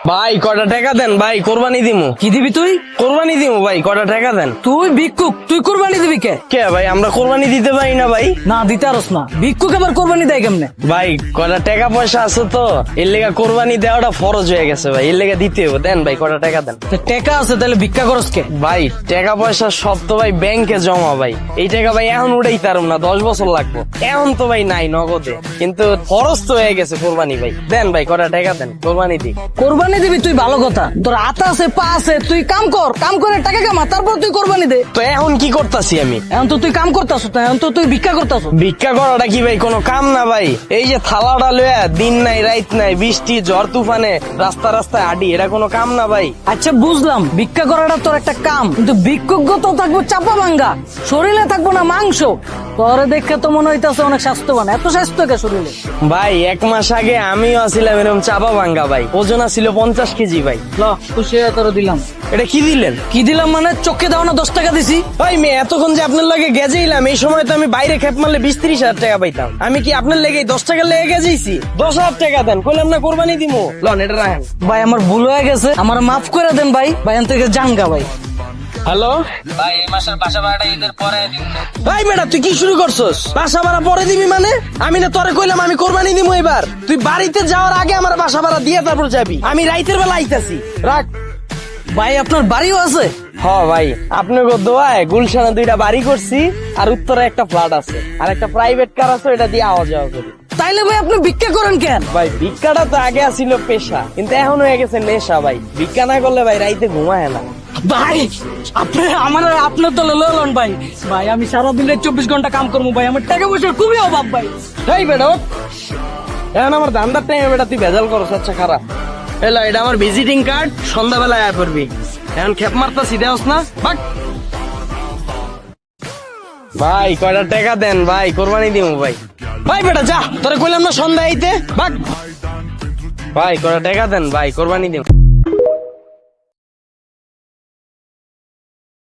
ভাই কটা টাকা দেন ভাই, কোরবানি দিমু। কি দিবি তুই? কোরবানি দিমু ভাই, কটা টাকা দেন। তুই ভিক্ষুক, তুই কোরবানি দিবি কে? কে ভাই, আমরা কোরবানি দিতে পারি না ভাই। না দিতে আরস না, ভিক্ষুক আবার কোরবানি দেয় কেমনে? ভাই কটা টাকা পয়সা আছে তো, এর লেগা কোরবানি দেওয়াটা ফরজ হয়ে গেছে ভাই, এর লেগা দিতে হবে। দেন ভাই কটা টাকা দেন। তো টাকা আছে তাহলে ভিক্ষা করস কে? ভাই টাকা পয়সা সব তো ভাই ব্যাংকে জমা ভাই, এই টাকা ভাই এখন উঠাই তারুম না, 10 বছর লাগবে। এখন তো ভাই নাই নগদে, কিন্তু ফরজ তো হয়ে গেছে কোরবানি ভাই। দেন ভাই কটা টাকা দেন, কোরবানি দি। কোরবানি দিবি তুই ভালো কথা, তোর হাত আছে পা আছে, তুই কাম কর, কাম করে টাকা কামা, তারপর তুই কোরবানি দে। তো এখন কি করতাছি আমি? এখন তো তুই কাম করতাস না, এখন তো তুই ভিক্ষা করতাস। ভিক্ষা করাটা কি ভাই কোনো কাম না ভাই? এই যে থালাটা লয়া দিন নাই রাত নাই, বৃষ্টি ঝড় তুফানে রাস্তা রাস্তায় আডি, এটা কোনো কাম না ভাই। আচ্ছা বুঝলাম ভিক্ষা করাটা তোর একটা কাম, কিন্তু ভিক্ষুক তো থাকবো চাপা ভাঙ্গা, শরীরে থাকবো না মাংস। তোরে দেখে তো মনে হইতাছে অনেক স্বাস্থ্যবান, এত স্বাস্থ্য কে শরীরে? ভাই 1 মাস আগে আমিও আছিলাম এরকম চাপা ভাঙ্গা ভাই, ওজন ছিল 50 কেজি ভাই। ল খুশি হয়ে তোর দিলাম। এটা কি দিলেন? কি দিলাম মানে চোখে দাও না 10 টাকা দিছি। ভাই মেয়ে এতক্ষণ যে আপনার লগে গেজেইলাম, এই সময় তো আমি বাইরে খেপ মারলে 20-30 হাজার টাকা পাইতাম। আমি কি আপনার লেগে 10 টাকা লেগে গেছি? 10,000 টাকা দেন, কইলাম না কোরবানি দিমু। লন এটা রাখেন ভাই আমার ভুল হয়ে গেছে, আমার মাফ করে দেন ভাই। ভাই এখান থেকে জানগা ভাই। হ্যালো ভাই এই মাসের বাসা ভাড়াটা ঈদের পরে দিন। ভাই বেটা তুই কি শুরু করছস? বাসা ভাড়া পরে দিবি মানে? আমি না তোরে কইলাম আমি কোরবানি দিমু এবার। তুই বাড়িতে যাওয়ার আগে আমার বাসা ভাড়া দিয়ে তারপর যাবি। আমি রাইতের বেলা আইতাছি, রাখ। ভাই আপনার বাড়িও আছে? হ ভাই আপনার দোয়ায় গুলশানে 2টা বাড়ি করছি, আর উত্তরে একটা ফ্ল্যাট আছে, আর একটা প্রাইভেট কার আছে, এটা দিয়ে আওয়া যাওয়া করি। তাইলে ভাই আপনি ভিক্ষা করেন কেন? ভাই ভিক্ষাটা তো আগে আসিল পেশা, কিন্তু এখন হয়ে গেছে নেশা ভাই। ভিক্ষা না করলে ভাই রাইতে ঘুমায় না। ভাই আপনি আমার আপনার তো লন ভাই। ভাই আমি সারাদিন 24 ঘন্টা কাম করবো ভাই, আমার টাকা পয়সার খুবই অভাব ভাই। এই বেটা ওঠ। এখন আমার ধান্দার টাইমে বেটা তুই ভেজাল করছ, আচ্ছা খারাপ। এলা এটা আমার ভিজিটিং কার্ড, সন্ধ্যাবেলায় আয় করবি। এখন খেপ মারতাছি দেওস না, বাক। ভাই কয়টা টাকা দেন ভাই, কোরবানি দিমু ভাই। ভাই বেটা যা, তোরে কইলাম না সন্ধ্যা আইতে, বাক। ভাই কয়টা টাকা দেন ভাই, কোরবানি দিমু।